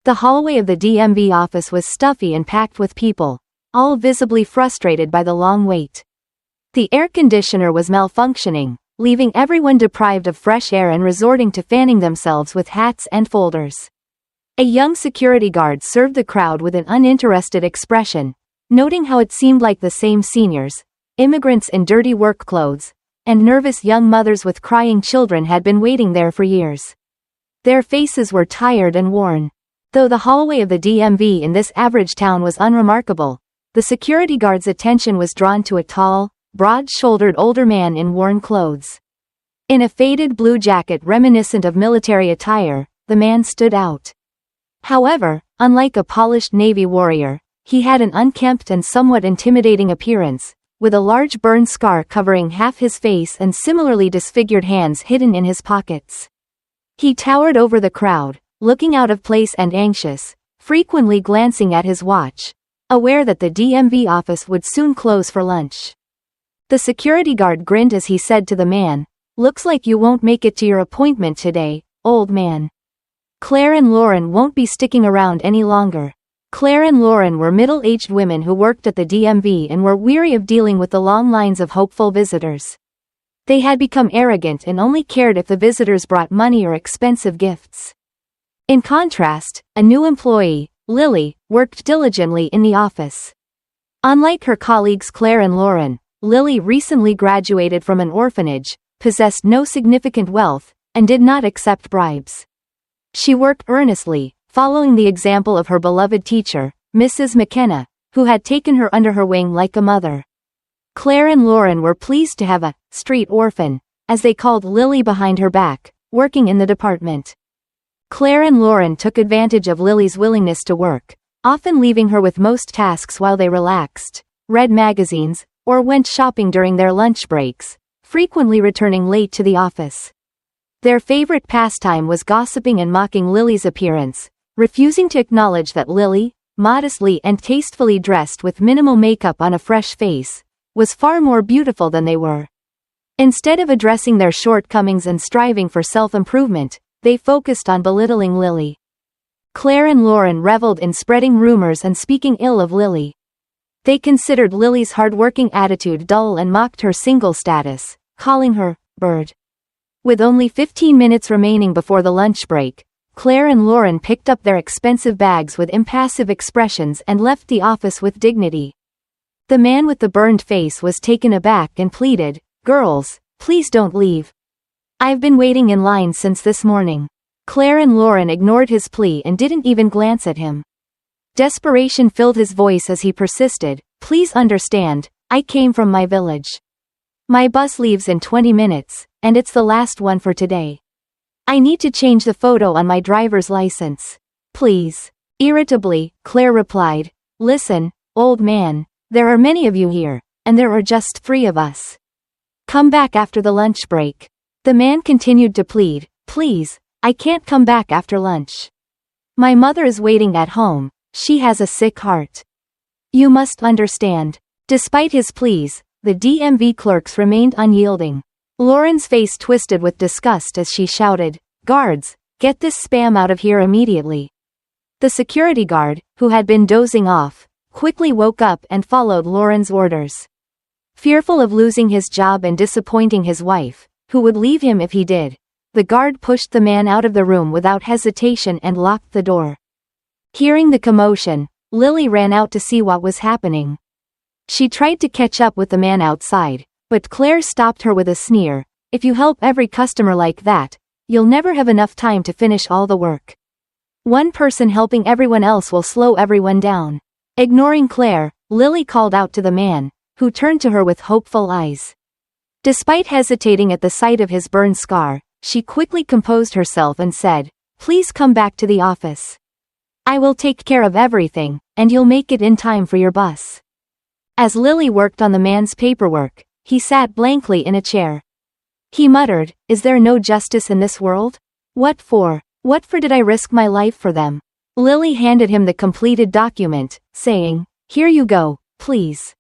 The hallway of the DMV office was stuffy and packed with people, all visibly frustrated by the long wait. The air conditioner was malfunctioning, leaving everyone deprived of fresh air and resorting to fanning themselves with hats and folders. A young security guard served the crowd with an uninterested expression, noting how it seemed like the same seniors, immigrants in dirty work clothes, and nervous young mothers with crying children had been waiting there for years. Their faces were tired and worn. Though the hallway of the DMV in this average town was unremarkable, the security guard's attention was drawn to a tall, broad-shouldered older man in worn clothes. In a faded blue jacket reminiscent of military attire, the man stood out. However, unlike a polished Navy warrior, he had an unkempt and somewhat intimidating appearance, with a large burn scar covering half his face and similarly disfigured hands hidden in his pockets. He towered over the crowd, looking out of place and anxious, frequently glancing at his watch, aware that the DMV office would soon close for lunch. The security guard grinned as he said to the man, "Looks like you won't make it to your appointment today, old man. Claire and Lauren won't be sticking around any longer." Claire and Lauren were middle-aged women who worked at the DMV and were weary of dealing with the long lines of hopeful visitors. They had become arrogant and only cared if the visitors brought money or expensive gifts. In contrast, a new employee, Lily, worked diligently in the office. Unlike her colleagues Claire and Lauren, Lily recently graduated from an orphanage, possessed no significant wealth, and did not accept bribes. She worked earnestly, following the example of her beloved teacher, Mrs. McKenna, who had taken her under her wing like a mother. Claire and Lauren were pleased to have a street orphan, as they called Lily behind her back, working in the department. Claire and Lauren took advantage of Lily's willingness to work, often leaving her with most tasks while they relaxed, read magazines, or went shopping during their lunch breaks, frequently returning late to the office. Their favorite pastime was gossiping and mocking Lily's appearance, refusing to acknowledge that Lily, modestly and tastefully dressed with minimal makeup on a fresh face, was far more beautiful than they were. Instead of addressing their shortcomings and striving for self-improvement, they focused on belittling Lily. Claire and Lauren reveled in spreading rumors and speaking ill of Lily. They considered Lily's hard-working attitude dull and mocked her single status, calling her bird. With only 15 minutes remaining before the lunch break, Claire and Lauren picked up their expensive bags with impassive expressions and left the office with dignity. The man with the burned face was taken aback and pleaded, "Girls, please don't leave. I've been waiting in line since this morning." Claire and Lauren ignored his plea and didn't even glance at him. Desperation filled his voice as he persisted, "Please understand, I came from my village. My bus leaves in 20 minutes, and it's the last one for today. I need to change the photo on my driver's license. Please." Irritably, Claire replied, "Listen, old man, there are many of you here, and there are just 3 of us. Come back after the lunch break." The man continued to plead, "Please, I can't come back after lunch. My mother is waiting at home, she has a sick heart. You must understand." Despite his pleas, the DMV clerks remained unyielding. Lauren's face twisted with disgust as she shouted, "Guards, get this spam out of here immediately." The security guard, who had been dozing off, quickly woke up and followed Lauren's orders. Fearful of losing his job and disappointing his wife, who would leave him if he did, the guard pushed the man out of the room without hesitation and locked the door. Hearing the commotion, Lily ran out to see what was happening. She tried to catch up with the man outside, but Claire stopped her with a sneer, "If you help every customer like that, you'll never have enough time to finish all the work. One person helping everyone else will slow everyone down." Ignoring Claire, Lily called out to the man, who turned to her with hopeful eyes. Despite hesitating at the sight of his burn scar, she quickly composed herself and said, "Please come back to the office. I will take care of everything, and you'll make it in time for your bus." As Lily worked on the man's paperwork, he sat blankly in a chair. He muttered, "Is there no justice in this world? What for? What for did I risk my life for them?" Lily handed him the completed document, saying, "Here you go, please.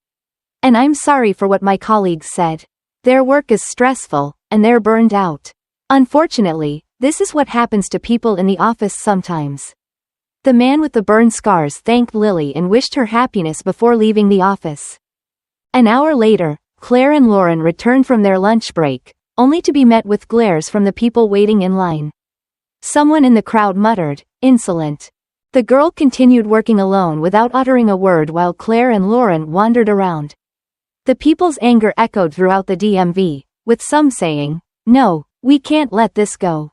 And I'm sorry for what my colleagues said. Their work is stressful, and they're burned out. Unfortunately, this is what happens to people in the office sometimes." The man with the burn scars thanked Lily and wished her happiness before leaving the office. An hour later, Claire and Lauren returned from their lunch break, only to be met with glares from the people waiting in line. Someone in the crowd muttered, "Insolent." The girl continued working alone without uttering a word while Claire and Lauren wandered around. The people's anger echoed throughout the DMV, with some saying, "No, we can't let this go.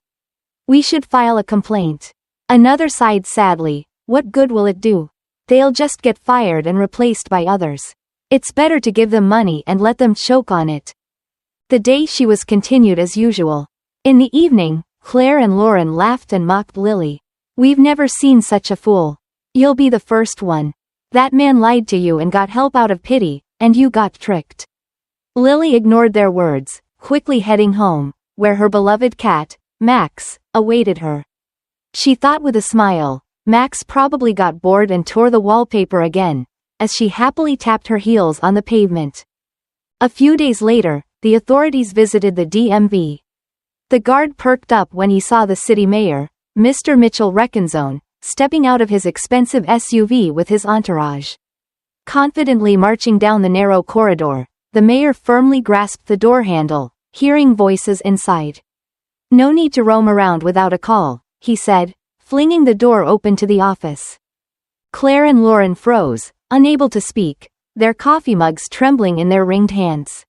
We should file a complaint." Another sighed sadly, "What good will it do? They'll just get fired and replaced by others. It's better to give them money and let them choke on it." The day she was continued as usual. In the evening, Claire and Lauren laughed and mocked Lily. "We've never seen such a fool. You'll be the first one. That man lied to you and got help out of pity, and you got tricked." Lily ignored their words, quickly heading home, where her beloved cat, Max, awaited her. She thought with a smile, Max probably got bored and tore the wallpaper again, as she happily tapped her heels on the pavement. A few days later, the authorities visited the DMV. The guard perked up when he saw the city mayor, Mr. Mitchell Reckenzone, stepping out of his expensive SUV with his entourage. Confidently marching down the narrow corridor, the mayor firmly grasped the door handle, hearing voices inside. "No need to roam around without a call," he said, flinging the door open to the office. Claire and Lauren froze, unable to speak, their coffee mugs trembling in their ringed hands.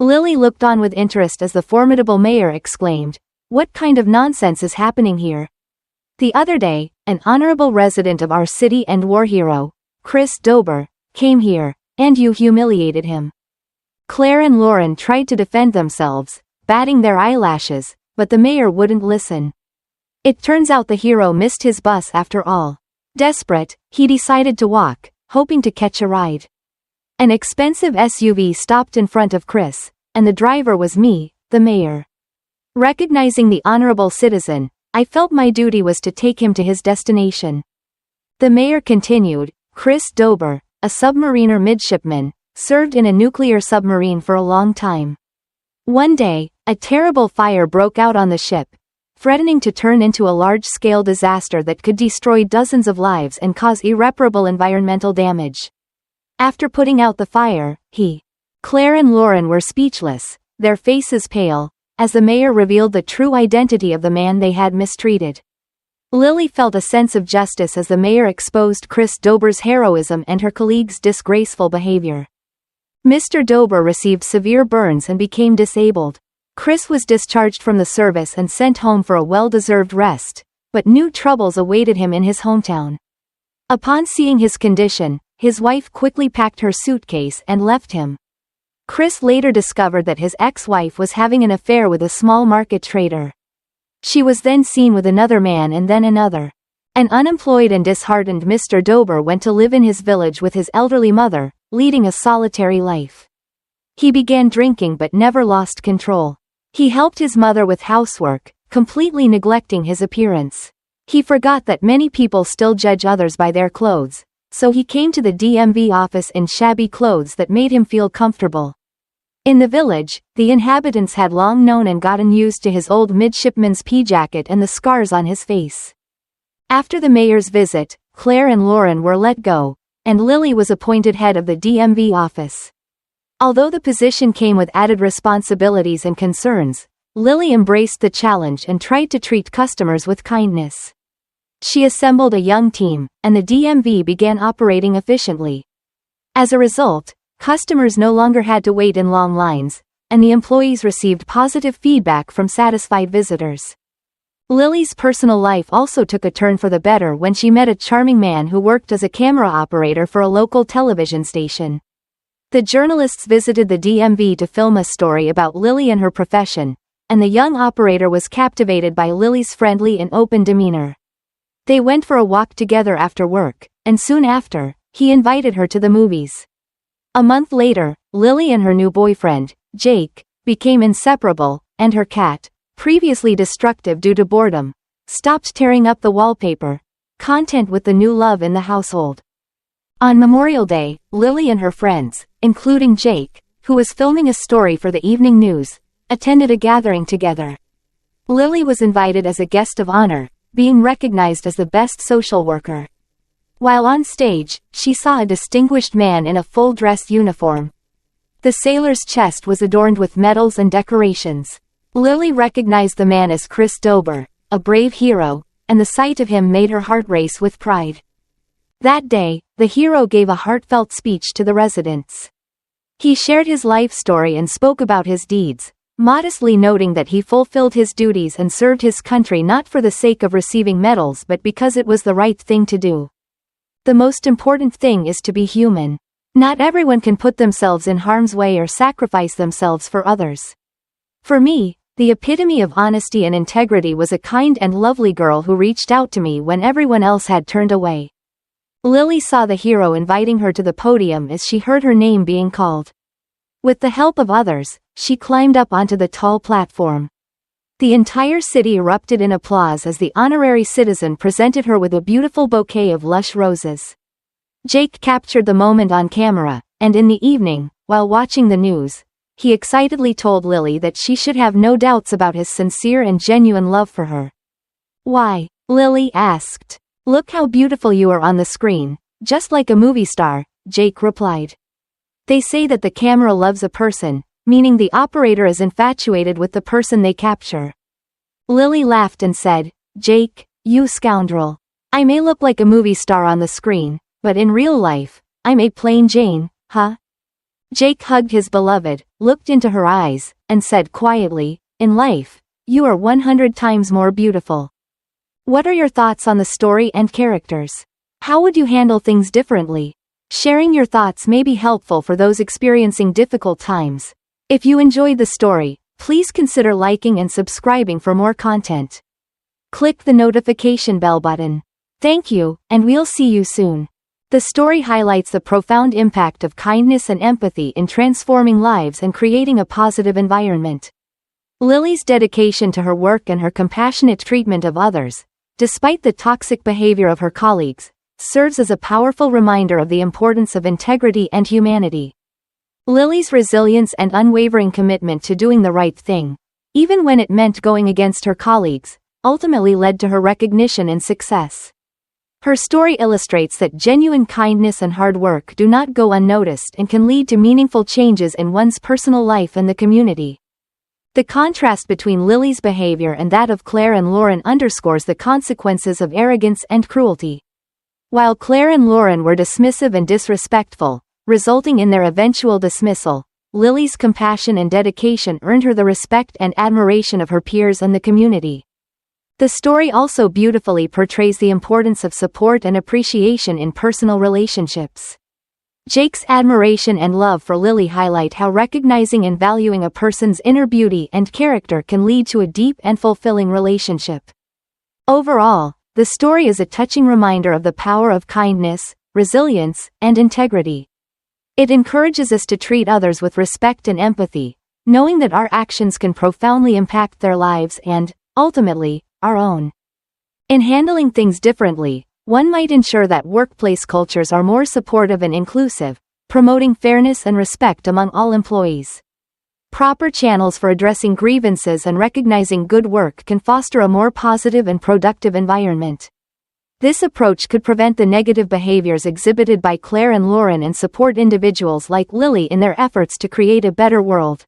Lily looked on with interest as the formidable mayor exclaimed, "What kind of nonsense is happening here?" "The other day, an honorable resident of our city and war hero, Chris Dober, came here, and you humiliated him." Claire and Lauren tried to defend themselves, batting their eyelashes, but the mayor wouldn't listen. It turns out the hero missed his bus after all. Desperate, he decided to walk, hoping to catch a ride. An expensive SUV stopped in front of Chris, and the driver was me, the mayor. Recognizing the honorable citizen, I felt my duty was to take him to his destination. The mayor continued, "Chris Dober, a submariner midshipman, served in a nuclear submarine for a long time. One day, a terrible fire broke out on the ship, threatening to turn into a large-scale disaster that could destroy dozens of lives and cause irreparable environmental damage. After putting out the fire, Claire and Lauren were speechless, their faces pale, as the mayor revealed the true identity of the man they had mistreated. Lily felt a sense of justice as the mayor exposed Chris Dober's heroism and her colleagues' disgraceful behavior. Mr. Dober received severe burns and became disabled. Chris was discharged from the service and sent home for a well-deserved rest, but new troubles awaited him in his hometown. Upon seeing his condition, his wife quickly packed her suitcase and left him. Chris later discovered that his ex-wife was having an affair with a small market trader. She was then seen with another man and then another. An unemployed and disheartened Mr. Dober went to live in his village with his elderly mother, leading a solitary life. He began drinking but never lost control. He helped his mother with housework, completely neglecting his appearance. He forgot that many people still judge others by their clothes, so he came to the DMV office in shabby clothes that made him feel comfortable. In the village, the inhabitants had long known and gotten used to his old midshipman's pea jacket and the scars on his face. After the mayor's visit, Claire and Lauren were let go, and Lily was appointed head of the DMV office. Although the position came with added responsibilities and concerns, Lily embraced the challenge and tried to treat customers with kindness. She assembled a young team, and the DMV began operating efficiently. As a result, customers no longer had to wait in long lines, and the employees received positive feedback from satisfied visitors. Lily's personal life also took a turn for the better when she met a charming man who worked as a camera operator for a local television station. The journalists visited the DMV to film a story about Lily and her profession, and the young operator was captivated by Lily's friendly and open demeanor. They went for a walk together after work, and soon after, he invited her to the movies. A month later, Lily and her new boyfriend, Jake, became inseparable, and her cat, previously destructive due to boredom, stopped tearing up the wallpaper, content with the new love in the household. On Memorial Day, Lily and her friends, including Jake, who was filming a story for the evening news, attended a gathering together. Lily was invited as a guest of honor, being recognized as the best social worker. While on stage, she saw a distinguished man in a full-dress uniform. The sailor's chest was adorned with medals and decorations. Lily recognized the man as Chris Dober, a brave hero, and the sight of him made her heart race with pride. That day, the hero gave a heartfelt speech to the residents. He shared his life story and spoke about his deeds, modestly noting that he fulfilled his duties and served his country not for the sake of receiving medals but because it was the right thing to do. The most important thing is to be human. Not everyone can put themselves in harm's way or sacrifice themselves for others. For me, the epitome of honesty and integrity was a kind and lovely girl who reached out to me when everyone else had turned away. Lily saw the hero inviting her to the podium as she heard her name being called. With the help of others, she climbed up onto the tall platform. The entire city erupted in applause as the honorary citizen presented her with a beautiful bouquet of lush roses. Jake captured the moment on camera, and in the evening, while watching the news, he excitedly told Lily that she should have no doubts about his sincere and genuine love for her. "Why?" Lily asked. "Look how beautiful you are on the screen, just like a movie star," Jake replied. "They say that the camera loves a person, meaning the operator is infatuated with the person they capture." Lily laughed and said, "Jake, you scoundrel. I may look like a movie star on the screen, but in real life, I'm a plain Jane, huh?" Jake hugged his beloved, looked into her eyes, and said quietly, "In life, you are 100 times more beautiful." What are your thoughts on the story and characters? How would you handle things differently? Sharing your thoughts may be helpful for those experiencing difficult times. If you enjoyed the story, please consider liking and subscribing for more content. Click the notification bell button. Thank you, and we'll see you soon. The story highlights the profound impact of kindness and empathy in transforming lives and creating a positive environment. Lily's dedication to her work and her compassionate treatment of others, despite the toxic behavior of her colleagues, serves as a powerful reminder of the importance of integrity and humanity. Lily's resilience and unwavering commitment to doing the right thing, even when it meant going against her colleagues, ultimately led to her recognition and success. Her story illustrates that genuine kindness and hard work do not go unnoticed and can lead to meaningful changes in one's personal life and the community. The contrast between Lily's behavior and that of Claire and Lauren underscores the consequences of arrogance and cruelty. While Claire and Lauren were dismissive and disrespectful, resulting in their eventual dismissal, Lily's compassion and dedication earned her the respect and admiration of her peers and the community. The story also beautifully portrays the importance of support and appreciation in personal relationships. Jake's admiration and love for Lily highlight how recognizing and valuing a person's inner beauty and character can lead to a deep and fulfilling relationship. Overall, the story is a touching reminder of the power of kindness, resilience, and integrity. It encourages us to treat others with respect and empathy, knowing that our actions can profoundly impact their lives and, ultimately, our own. In handling things differently, one might ensure that workplace cultures are more supportive and inclusive, promoting fairness and respect among all employees. Proper channels for addressing grievances and recognizing good work can foster a more positive and productive environment. This approach could prevent the negative behaviors exhibited by Claire and Lauren and support individuals like Lily in their efforts to create a better world.